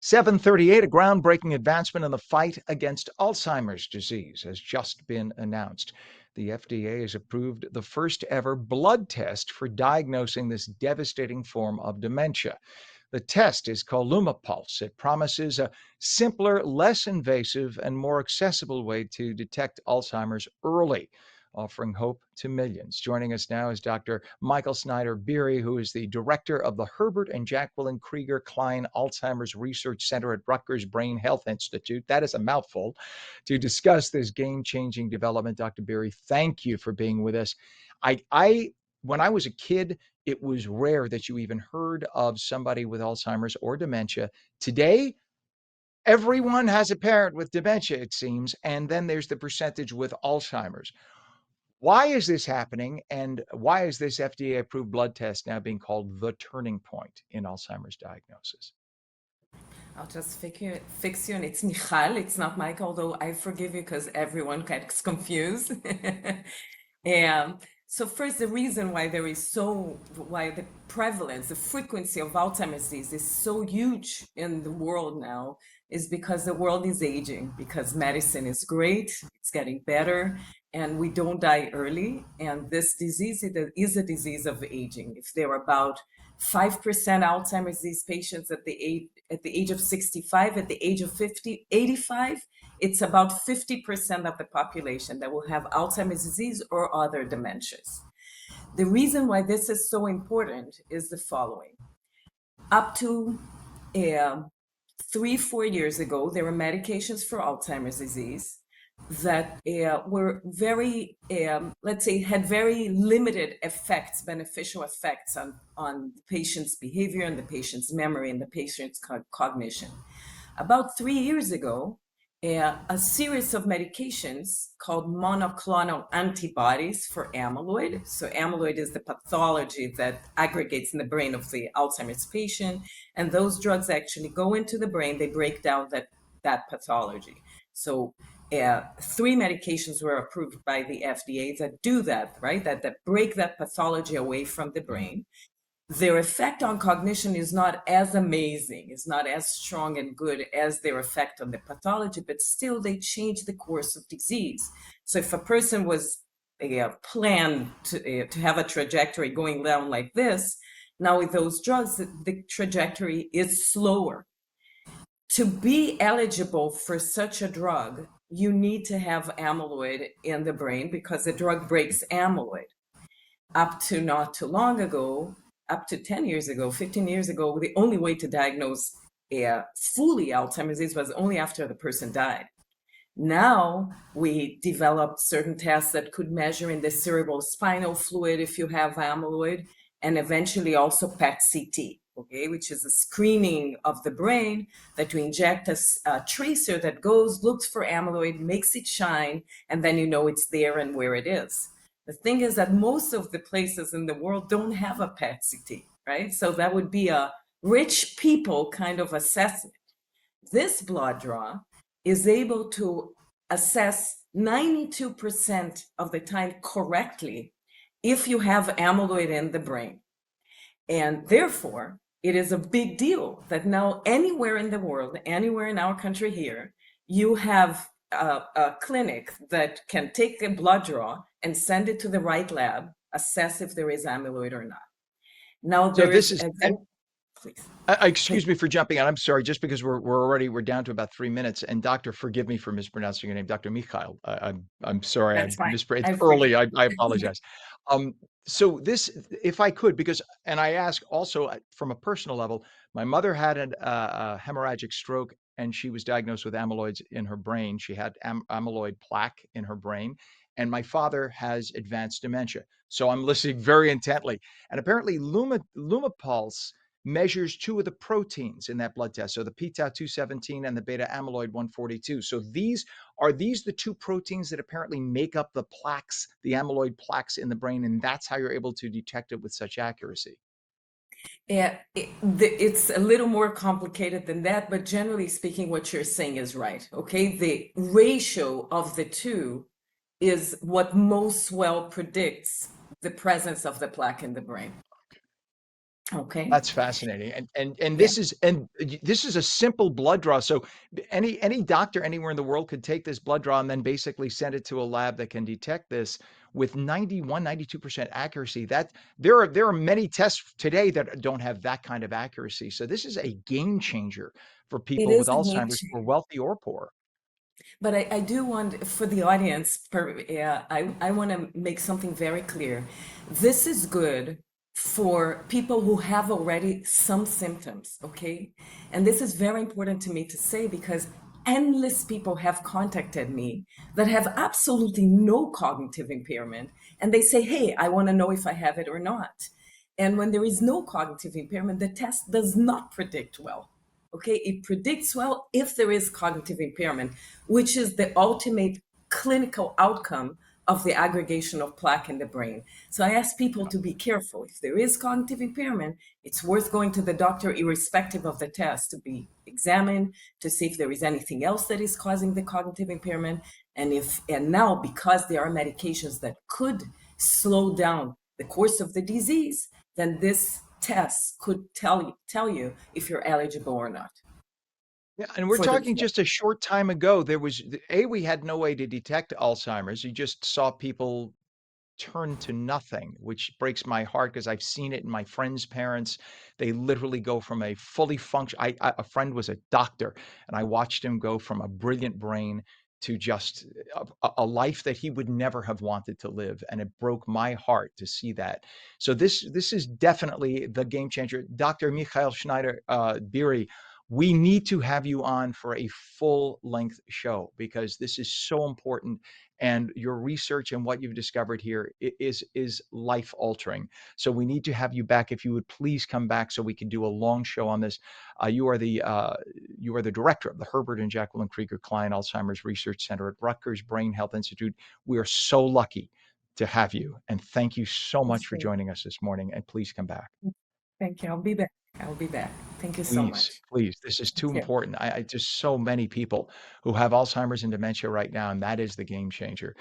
7:38, a groundbreaking advancement in the fight against Alzheimer's disease has just been announced. The FDA has approved the first ever blood test for diagnosing this devastating form of dementia. The test is called Lumipulse. It promises a simpler, less invasive, and more accessible way to detect Alzheimer's early, offering hope to millions. Joining us now is Dr. Michal Schnaider Beeri, who is the director of the Herbert and Jacqueline Krieger Klein Alzheimer's Research Center at Rutgers Brain Health Institute. That is a mouthful. To discuss this game-changing development, Dr. Beeri, thank you for being with us. When I was a kid, it was rare that you even heard of somebody with Alzheimer's or dementia. Today, everyone has a parent with dementia, it seems, and then there's the percentage with Alzheimer's. Why is this happening, and why is this FDA-approved blood test now being called the turning point in Alzheimer's diagnosis? I'll just fix you, and it's Michal, it's not Michael, although I forgive you because everyone gets confused. So first, the reason why why the prevalence, the frequency of Alzheimer's disease is so huge in the world now is because the world is aging, because medicine is great, it's getting better, and we don't die early. And this disease is a disease of aging. If there are about 5% Alzheimer's disease patients at the age of 65, at the age of 85, it's about 50% of the population that will have Alzheimer's disease or other dementias. The reason why this is so important is the following. Up to 3-4 years ago, there were medications for Alzheimer's disease that were very, let's say, had very limited effects, beneficial effects on the patient's behavior and the patient's memory and the patient's cognition. About 3 years ago, a series of medications called monoclonal antibodies for amyloid. So amyloid is the pathology that aggregates in the brain of the Alzheimer's patient, and those drugs actually go into the brain, they break down that pathology. So 3 medications were approved by the FDA that do that, right? That break that pathology away from the brain. Their effect on cognition is not as amazing, is not as strong and good as their effect on the pathology, but still they change the course of disease. So if a person was planned to have a trajectory going down like this, now with those drugs, the trajectory is slower. To be eligible for such a drug, you need to have amyloid in the brain because the drug breaks amyloid. Up to not too long ago, up to 10 years ago, 15 years ago, the only way to diagnose fully Alzheimer's disease was only after the person died. Now we developed certain tests that could measure in the cerebral spinal fluid if you have amyloid, and eventually also PET-CT, okay, which is a screening of the brain that you inject a tracer that goes, looks for amyloid, makes it shine, and then you know it's there and where it is. The thing is that most of the places in the world don't have a PET-CT, right? So that would be a rich people kind of assessment. This blood draw is able to assess 92% of the time correctly if you have amyloid in the brain. And therefore, it is a big deal that now anywhere in the world, anywhere in our country here, you have a clinic that can take a blood draw and send it to the right lab, assess if there is amyloid or not. Now So there this is, is, please. excuse me for jumping on. I'm sorry, just because we're down to about 3 minutes. And doctor, forgive me for mispronouncing your name, Dr. Michal. I'm sorry, That's fine. it's I early. forgive. I apologize. So this, if I could, because, and I ask also from a personal level, my mother had a hemorrhagic stroke, and she was diagnosed with amyloids in her brain. She had amyloid plaque in her brain, and my father has advanced dementia. So I'm listening very intently, and apparently Lumipulse measures 2 of the proteins in that blood test. So the p-tau217 and the beta amyloid 142. So are these the 2 proteins that apparently make up the plaques, the amyloid plaques in the brain, and that's how you're able to detect it with such accuracy? Yeah, it's a little more complicated than that, but generally speaking, what you're saying is right. Okay, the ratio of the 2 is what most well predicts the presence of the plaque in the brain. Okay. That's fascinating, and Yeah, this is a simple blood draw, so any doctor anywhere in the world could take this blood draw and then basically send it to a lab that can detect this with 91, 92% accuracy. That there are many tests today that don't have that kind of accuracy, so this is a game changer for it people with is a game Alzheimer's, for changer. wealthy or poor. But I do want for the audience, I want to make something very clear. This is good for people who have already some symptoms, okay? And this is very important to me to say because endless people have contacted me that have absolutely no cognitive impairment. And they say, hey, I want to know if I have it or not. And when there is no cognitive impairment, the test does not predict well. Okay, it predicts well if there is cognitive impairment, which is the ultimate clinical outcome of the aggregation of plaque in the brain. So I ask people to be careful. If there is cognitive impairment, it's worth going to the doctor, irrespective of the test, to be examined to see if there is anything else that is causing the cognitive impairment. And now, because there are medications that could slow down the course of the disease, then this test could tell you if you're eligible or not Yeah, and we're for the talking drug. just a short time ago, there was we had no way to detect Alzheimer's. You just saw people turn to nothing, which breaks my heart because I've seen it in my friends' parents. They literally go from a fully function. A friend was a doctor, and I watched him go from a brilliant brain to just a life that he would never have wanted to live, and it broke my heart to see that. So this is definitely the game changer. Dr. Michal Schneider Beeri, we need to have you on for a full length show because this is so important, and your research and what you've discovered here is life altering. So we need to have you back. If you would please come back so we can do a long show on this. You are the director of the Herbert and Jacqueline Krieger Klein Alzheimer's Research Center at Rutgers Brain Health Institute. We are so lucky to have you, and thank you so much That's for great. joining us this morning, and please come back. Thank you. I'll be back. I'll be back. Thank you so Please, much. please. This is too Thank you. important. I just so many people who have Alzheimer's and dementia right now, and that is the game changer.